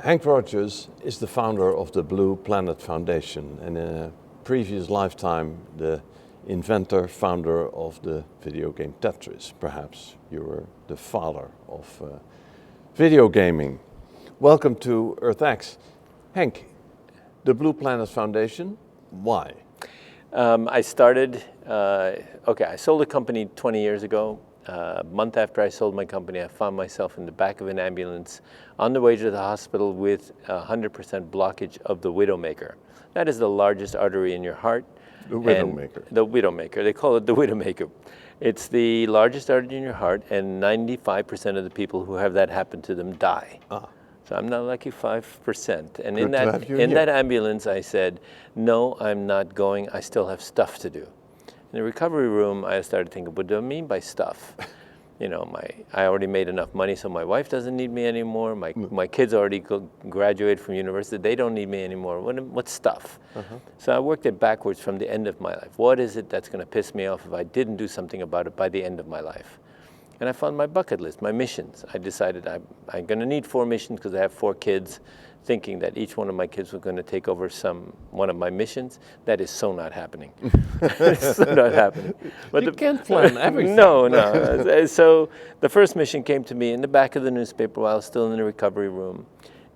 Henk Rogers is the founder of the Blue Planet Foundation, and in a previous lifetime the inventor, founder of the video game Tetris. Perhaps you were the father of video gaming. Welcome to EarthX. Henk, the Blue Planet Foundation, why? I started, I sold a company 20 years ago. A month after I sold my company, I found myself in the back of an ambulance on the way to the hospital with 100% blockage of the widowmaker. That is the largest artery in your heart. The widowmaker. The widowmaker. They call it the widowmaker. It's the largest artery in your heart, and 95% of the people who have that happen to them die. Ah. So I'm not lucky 5%. And Good in that ambulance, I said, no, I'm not going. I still have stuff to do. In the recovery room, I started thinking, what do I mean by stuff? You know, I already made enough money, so my wife doesn't need me anymore. My kids already graduated from university. They don't need me anymore. What's stuff? So I worked it backwards from the end of my life. What is it that's going to piss me off if I didn't do something about it by the end of my life? And I found my bucket list, my missions. I decided I'm going to need 4 missions because I have 4 kids, thinking that each one of my kids was going to take over one of my missions. That is so not happening. It's so not happening. But you can't plan everything. No. So the first mission came to me in the back of the newspaper while I was still in the recovery room.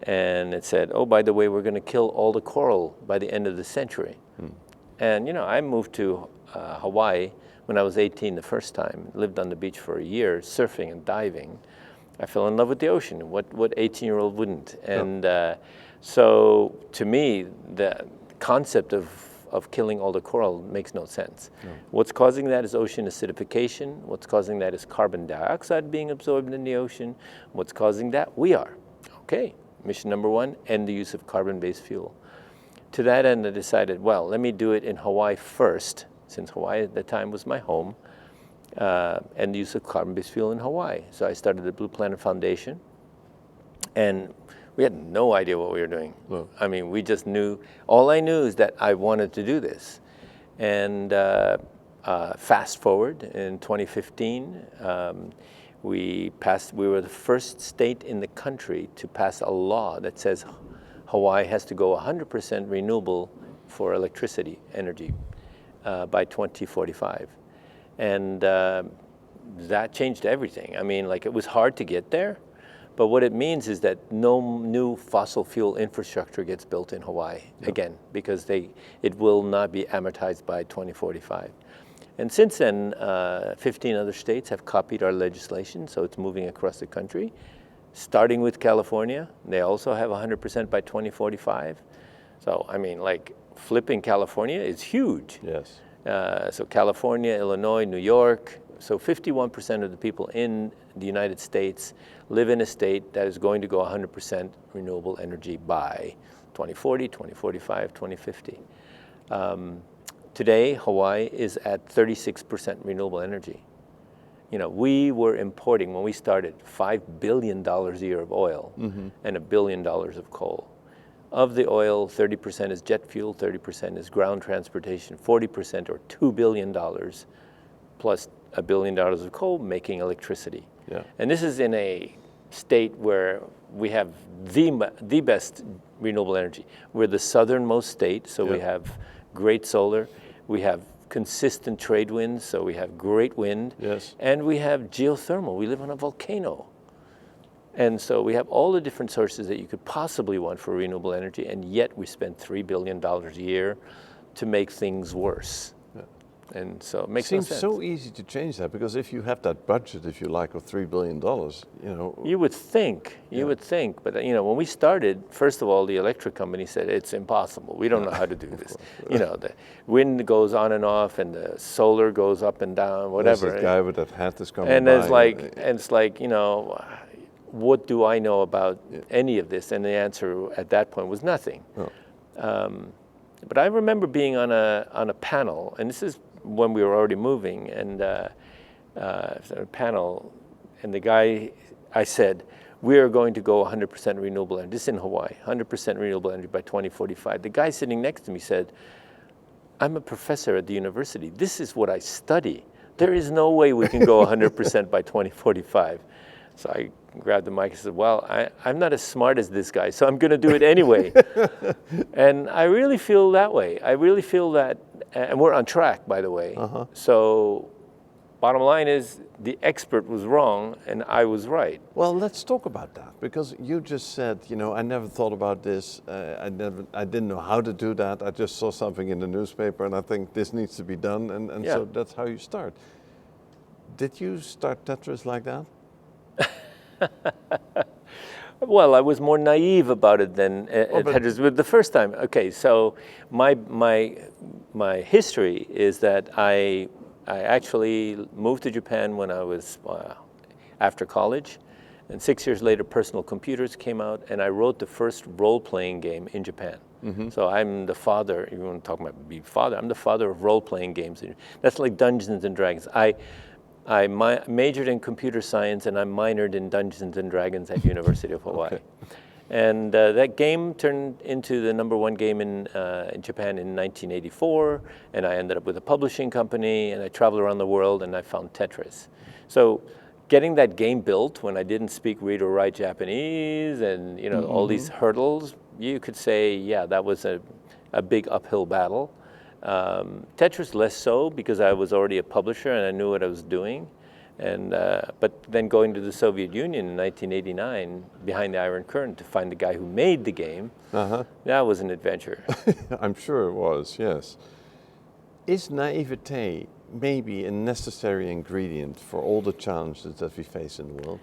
And it said, oh, by the way, we're going to kill all the coral by the end of the century. And, you know, I moved to Hawaii when I was 18 the first time, lived on the beach for a year, surfing and diving. I fell in love with the ocean. What 18-year-old wouldn't? And so to me, the concept of killing all the coral makes no sense. What's causing that is ocean acidification. What's causing that is carbon dioxide being absorbed in the ocean. What's causing that? We are. Okay, mission number 1, end the use of carbon-based fuel. To that end, I decided, well, let me do it in Hawaii first, since Hawaii at the time was my home, and the use of carbon-based fuel in Hawaii. So I started the Blue Planet Foundation, and we had no idea what we were doing. No. I mean, we just knew, all I knew is that I wanted to do this. And fast forward, in 2015, we were the first state in the country to pass a law that says Hawaii has to go 100% renewable for electricity, energy, by 2045. And that changed everything. I mean, like, it was hard to get there, but what it means is that no new fossil fuel infrastructure gets built in Hawaii again, because it will not be amortized by 2045. And since then, 15 other states have copied our legislation, so it's moving across the country, starting with California. They also have 100% by 2045. So, I mean, like, flipping California is huge. Yes. So California, Illinois, New York, so 51% of the people in the United States live in a state that is going to go 100% renewable energy by 2040, 2045, 2050. Today, Hawaii is at 36% renewable energy. You know, we were importing, when we started, $5 billion a year of oil and $1 billion of coal. Of the oil, 30% is jet fuel, 30% is ground transportation, 40% or $2 billion plus $1 billion of coal making electricity. Yeah. And this is in a state where we have the best renewable energy. We're the southernmost state, so we have great solar. We have consistent trade winds, so we have great wind. Yes. And we have geothermal. We live on a volcano. And so we have all the different sources that you could possibly want for renewable energy, and yet we spend $3 billion a year to make things worse. Yeah. And so it makes no sense. It seems so easy to change that, because if you have that budget, if you like, of $3 billion, you know. You would think, but you know, when we started, first of all, the electric company said it's impossible. We don't know how to do this. You know, the wind goes on and off, and the solar goes up and down, whatever. There's that guy with that hat that's coming and by. It's like, you know, what do I know about any of this? And the answer at that point was nothing. But I remember being on a panel, and this is when we were already moving, and a panel, and the guy, I said, we are going to go 100% renewable energy. This is in Hawaii, 100% renewable energy by 2045. The guy sitting next to me said, I'm a professor at the university. This is what I study. There is no way we can go 100% by 2045. So I grabbed the mic and said, well, I'm not as smart as this guy, so I'm going to do it anyway. And I really feel that way. I really feel that, and we're on track, by the way. So bottom line is the expert was wrong and I was right. Well, let's talk about that, because you just said, you know, I never thought about this. I didn't know how to do that. I just saw something in the newspaper and I think this needs to be done. And Yeah. so that's how you start. Did you start Tetris like that? Well, I was more naive about it than Tetris. But the first time, okay, so my history is that I actually moved to Japan when I was after college, and 6 years later, personal computers came out, and I wrote the first role-playing game in Japan. So I'm the father. You want to talk about being father? I'm the father of role-playing games. That's like Dungeons and Dragons. I majored in computer science and I minored in Dungeons and Dragons at University of Hawaii. Okay. And that game turned into the #1 game in Japan in 1984, and I ended up with a publishing company, and I traveled around the world, and I found Tetris. So getting that game built when I didn't speak, read, or write Japanese, and you know all these hurdles, you could say, yeah, that was a big uphill battle. Tetris less so, because I was already a publisher and I knew what I was doing. And but then going to the Soviet Union in 1989, behind the Iron Curtain, to find the guy who made the game, that was an adventure. I'm sure it was, yes. Is naivete maybe a necessary ingredient for all the challenges that we face in the world?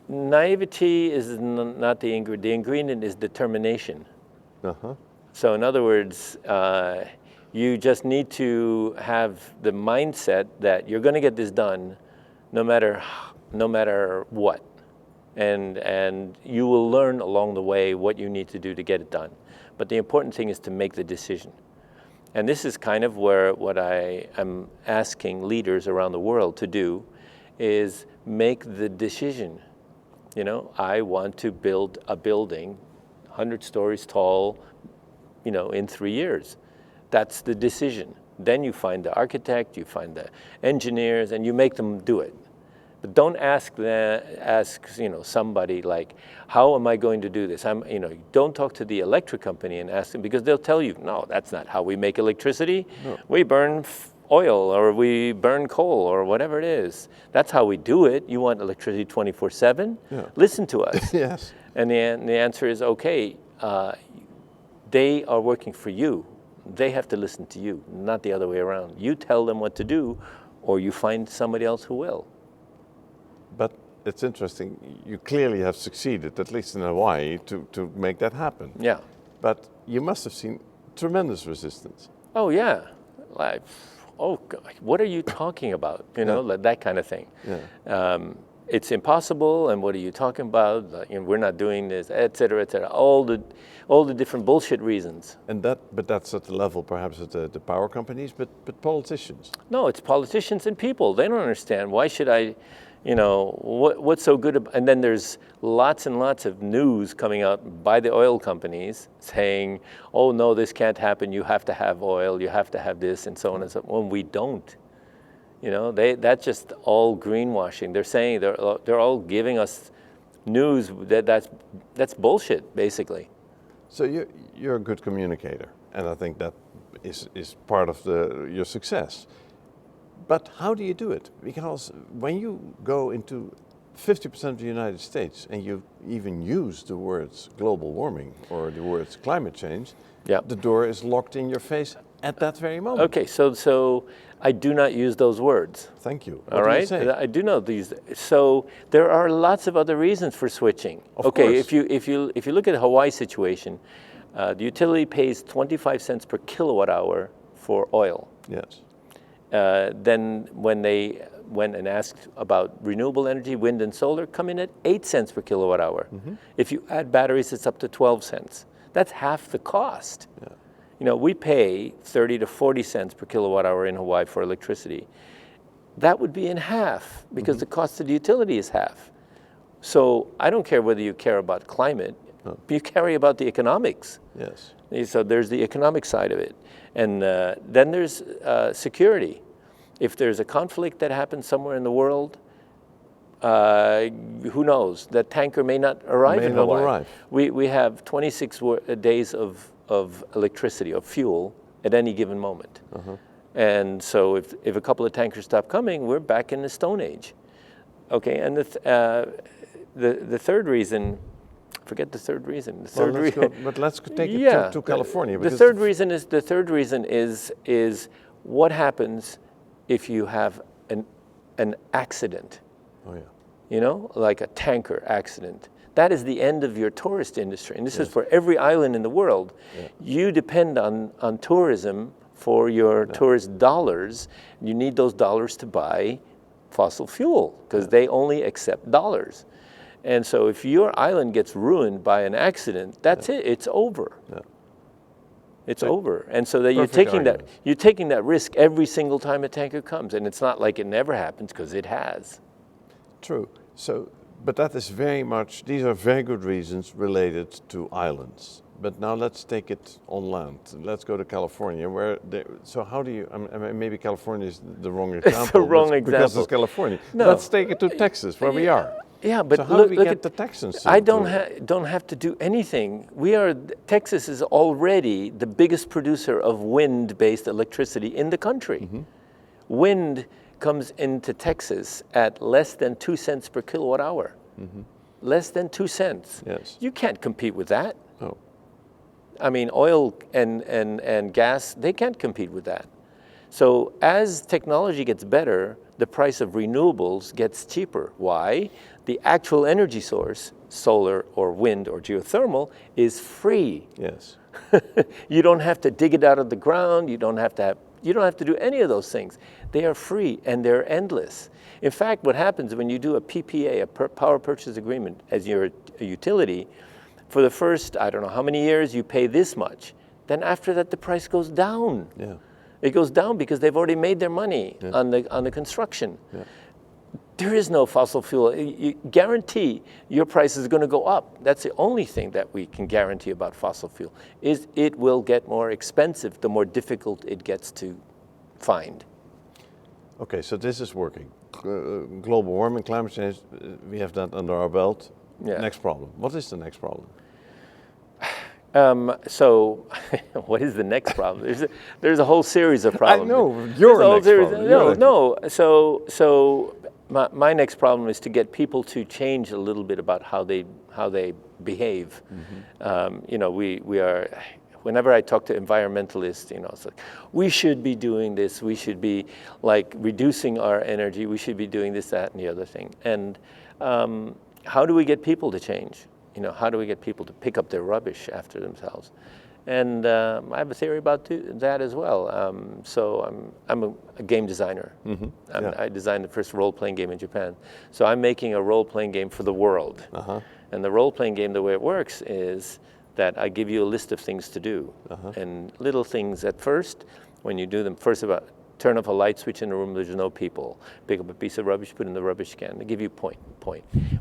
Naivety is not the ingredient. The ingredient is determination. So in other words, you just need to have the mindset that you're going to get this done no matter what. And you will learn along the way what you need to do to get it done. But the important thing is to make the decision. And this is kind of where what I am asking leaders around the world to do is make the decision. You know, I want to build a building 100 stories tall, you know, in 3 years. That's the decision. Then you find the architect, you find the engineers, and you make them do it. But don't ask you know, somebody like, how am I going to do this? You know, don't talk to the electric company and ask them, because they'll tell you, no, that's not how we make electricity. No. We burn oil, or we burn coal, or whatever it is. That's how we do it. You want electricity 24/7? Yeah. Listen to us. Yes. And the answer is, okay, they are working for you. They have to listen to you, not the other way around. You tell them what to do, or you find somebody else who will. But it's interesting, you clearly have succeeded, at least in Hawaii, to make that happen. Yeah. But you must have seen tremendous resistance. Oh, yeah. Like, oh, God, what are you talking about? You know, like that kind of thing. Yeah. It's impossible, and what are you talking about? Like, you know, we're not doing this, et cetera, et cetera. All the different bullshit reasons. And but that's at the level, perhaps, at the power companies, but politicians. No, it's politicians and people. They don't understand. Why should I, you know, what's so good about, and then there's lots and lots of news coming out by the oil companies saying, oh no, this can't happen, you have to have oil, you have to have this, and so on and so on. Well, we don't. You know, that's just all greenwashing. They're saying they're all giving us news that's bullshit, basically. So you're a good communicator, and I think that is part of your success. But how do you do it? Because when you go into 50% of the United States and you even use the words global warming or the words climate change, the door is locked in your face at that very moment. Okay, so I do not use those words. Thank you. All right, I do know these. So there are lots of other reasons for switching. Of course. if you look at the Hawaii situation, the utility pays 25 cents per kilowatt hour for oil. Yes. Then when they went and asked about renewable energy, wind and solar, come in at 8 cents per kilowatt hour. If you add batteries, it's up to 12 cents. That's half the cost. Yeah. You know, we pay 30 to 40 cents per kilowatt hour in Hawaii for electricity. That would be in half, because the cost of the utility is half. So I don't care whether you care about climate, but you care about the economics. Yes. So there's the economic side of it. And then there's security. If there's a conflict that happens somewhere in the world, Who knows? The tanker may not arrive in Hawaii. Arrive. We have 26 days of electricity, of fuel, at any given moment. And so if a couple of tankers stop coming, we're back in the Stone Age. Okay, and the third reason, forget the third reason. The third but let's take it to California. The third reason is what happens if you have an accident. Oh yeah. You know, like a tanker accident. That is the end of your tourist industry. And this is for every island in the world. Yeah. You depend on tourism for your tourist dollars. You need those dollars to buy fossil fuel because they only accept dollars. And so if your island gets ruined by an accident, that's it. It's over. Yeah. It's over. And so that you're taking that risk every single time a tanker comes. And it's not like it never happens, because it has. True. So, but that is very much, these are very good reasons related to islands. But now let's take it on land. Let's go to California, so how do you, maybe California is the wrong example. It's the wrong example. Because it's California. No. Let's take it to Texas, where we are. Yeah, but so how do we get the Texans? I don't have to do anything. Texas is already the biggest producer of wind-based electricity in the country. Wind comes into Texas at less than 2 cents per kilowatt hour. Less than 2 cents. Yes. You can't compete with that. No. I mean, oil and gas, they can't compete with that. So as technology gets better, the price of renewables gets cheaper. Why? The actual energy source, solar or wind or geothermal, is free. Yes. You don't have to dig it out of the ground. You don't have to do any of those things. They are free and they're endless. In fact, what happens when you do a PPA, a power purchase agreement, as your utility, for the first, I don't know how many years, you pay this much. Then after that, the price goes down. Yeah. It goes down because they've already made their money on the construction. Yeah. There is no fossil fuel. You guarantee your price is going to go up. That's the only thing that we can guarantee about fossil fuel, is it will get more expensive the more difficult it gets to find. Okay, so this is working. Global warming, climate change, we have that under our belt. Yeah. Next problem. What is the next problem? So, what is the next problem? There's a whole series of problems. I know, your next problem. So my next problem is to get people to change a little bit about how they behave. You know, we are. Whenever I talk to environmentalists, you know, it's like, we should be doing this. We should be like reducing our energy. We should be doing this, that, and the other thing. And how do we get people to change? You know, how do we get people to pick up their rubbish after themselves? And I have a theory about that as well. So I'm a game designer. I designed the first role-playing game in Japan. So I'm making a role-playing game for the world. And the role-playing game, the way it works is that I give you a list of things to do. And little things at first, when you do them, first about turn off a light switch in a room, there's no people. Pick up a piece of rubbish, put it in the rubbish can. They give you point.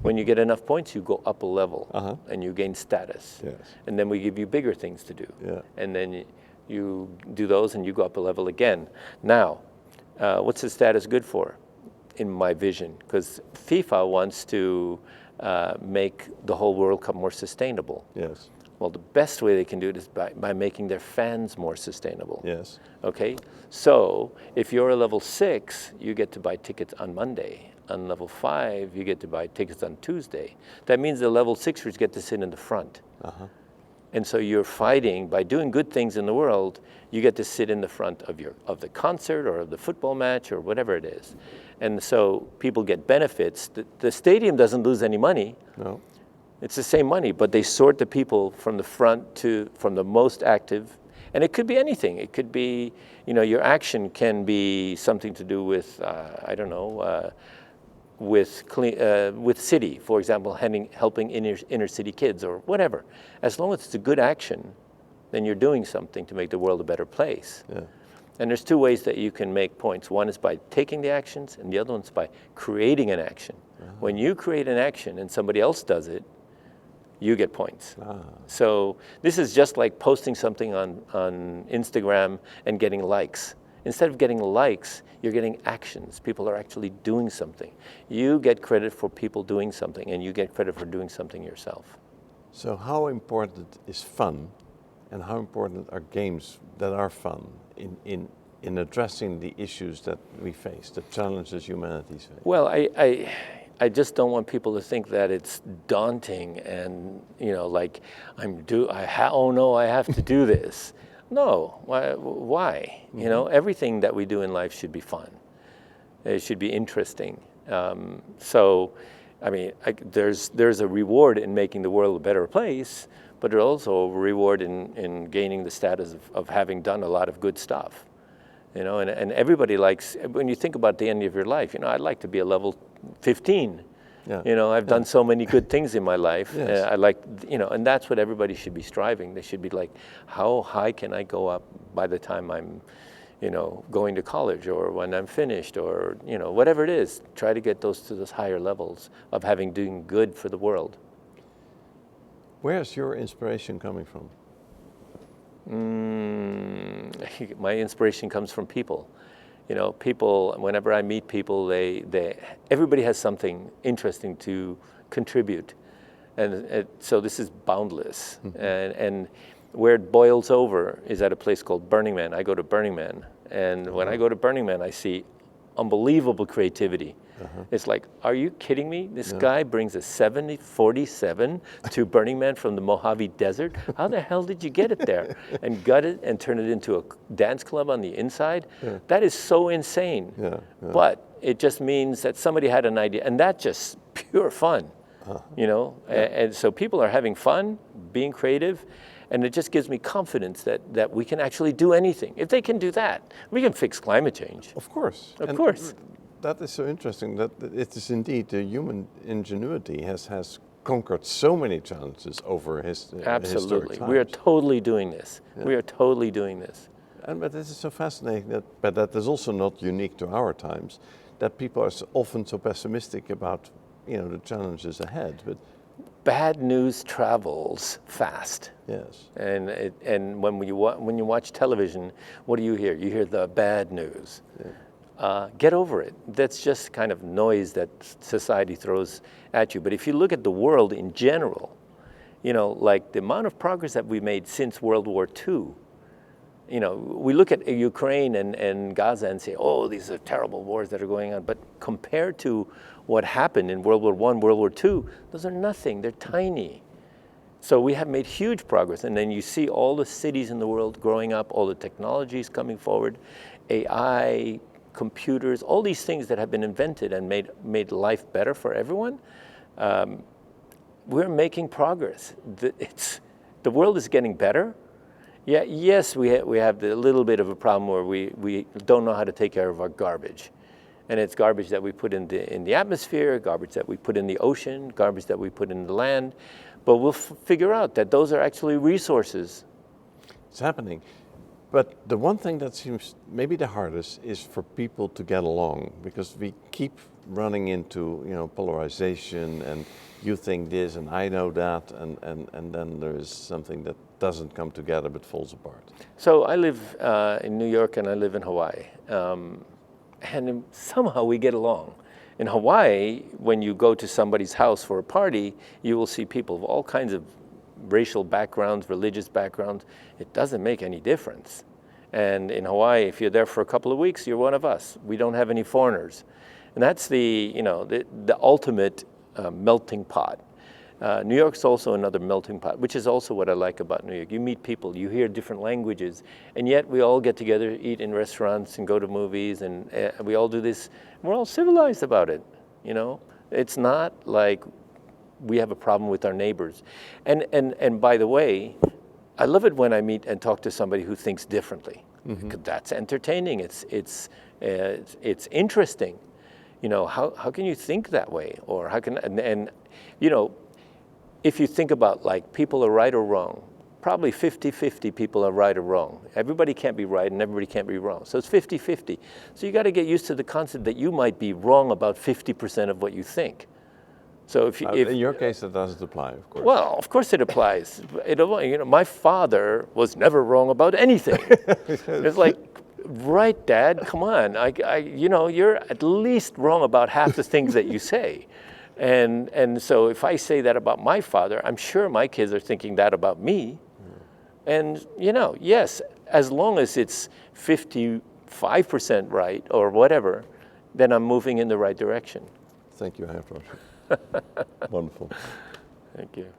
When you get enough points, you go up a level and you gain status. Yes. And then we give you bigger things to do. Yeah. And then you do those and you go up a level again. Now, what's the status good for, in my vision? Because FIFA wants to make the whole World Cup more sustainable. Yes. Well, the best way they can do it is by making their fans more sustainable. Yes. Okay? So if you're a level 6, you get to buy tickets on Monday. On level 5, you get to buy tickets on Tuesday. That means the level 6ers get to sit in the front. And so you're fighting, by doing good things in the world, you get to sit in the front of the concert or of the football match or whatever it is. And so people get benefits. The stadium doesn't lose any money. No. It's the same money, but they sort the people from the front from the most active. And it could be anything. It could be, you know, your action can be something to do with, I don't know, with city, for example, helping inner city kids or whatever. As long as it's a good action, then you're doing something to make the world a better place. Yeah. And there's 2 ways that you can make points. One is by taking the actions, and the other one's by creating an action. When you create an action and somebody else does it, you get points. So this is just like posting something on Instagram and getting likes. Instead of getting likes, you're getting actions. People are actually doing something. You get credit for people doing something, and you get credit for doing something yourself. So how important is fun, and how important are games that are fun in addressing the issues that we face, the challenges humanity faces? Well, I just don't want people to think that it's daunting and, you know, like oh no, I have to do this. No, why? You know, everything that we do in life should be fun. It should be interesting. So, I mean, there's a reward in making the world a better place, but there's also a reward in gaining the status of having done a lot of good stuff. You know, and everybody likes, when you think about the end of your life, you know, I'd like to be a level 15. Yeah. You know, I've done so many good things in my life. Yes. I like, you know, and that's what everybody should be striving. They should be like, how high can I go up by the time I'm, you know, going to college, or when I'm finished, or, you know, whatever it is. Try to get those to those higher levels of doing good for the world. Where's your inspiration coming from? My inspiration comes from people. You know, people, whenever I meet people, everybody has something interesting to contribute. And so this is boundless. And where it boils over is at a place called Burning Man. I go to Burning Man. And when I go to Burning Man, I see unbelievable creativity. It's like, are you kidding me? This guy brings a 47 to Burning Man from the Mojave Desert. How the hell did you get it there? And gut it and turn it into a dance club on the inside? That is so insane. But it just means that somebody had an idea, and that's just pure fun, you know? And so people are having fun, being creative, and it just gives me confidence that we can actually do anything. If they can do that, we can fix climate change. Of course. Of course. That is so interesting that it is indeed the human ingenuity has conquered so many challenges over historic Absolutely. times. We are totally doing this. We are totally doing this. But this is so fascinating, but that is also not unique to our times, that people are often so pessimistic about, you know, the challenges ahead. But bad news travels fast. yes. And when you watch television, what do you hear? You hear the bad news. Get over it. That's just kind of noise that society throws at you. But if you look at the world in general, you know, like the amount of progress that we made since World War II, you know, we look at Ukraine and Gaza and say, oh, these are terrible wars that are going on. But compared to what happened in World War I, World War II, those are nothing. They're tiny. So we have made huge progress. And then you see all the cities in the world growing up, all the technologies coming forward, AI, computers, all these things that have been invented and made life better for everyone. We're making progress. The world is getting better. Yeah, yes, we have a little bit of a problem where we don't know how to take care of our garbage. And it's garbage that we put in the atmosphere, garbage that we put in the ocean, garbage that we put in the land. But we'll figure out that those are actually resources. It's happening. But the one thing that seems maybe the hardest is for people to get along, because we keep running into, you know, polarization, and you think this and I know that, and then there is something that doesn't come together but falls apart. So I live in New York and I live in Hawaii. And somehow we get along. In Hawaii, when you go to somebody's house for a party, you will see people of all kinds of racial backgrounds, religious backgrounds. It doesn't make any difference. And in Hawaii, if you're there for a couple of weeks, you're one of us. We don't have any foreigners. And that's the ultimate melting pot. New York's also another melting pot, which is also what I like about New York. You meet people, you hear different languages, and yet we all get together, eat in restaurants and go to movies, and we all do this. We're all civilized about it, you know? It's not like we have a problem with our neighbors. And by the way, I love it when I meet and talk to somebody who thinks differently. Mm-hmm. That's entertaining. It's interesting. You know, how can you think that way? Or how can, and you know, if you think about like people are right or wrong, probably 50-50 people are right or wrong. Everybody can't be right and everybody can't be wrong. So it's 50-50. So you got to get used to the concept that you might be wrong about 50% of what you think. So if in your case, that doesn't apply, of course. Well, of course it applies. You know, my father was never wrong about anything. It's like right, Dad, come on. You know, you're at least wrong about half the things that you say. And so if I say that about my father, I'm sure my kids are thinking that about me. And, you know, yes, as long as it's 55% right or whatever, then I'm moving in the right direction. Thank you, Henk Rogers. Wonderful. Thank you.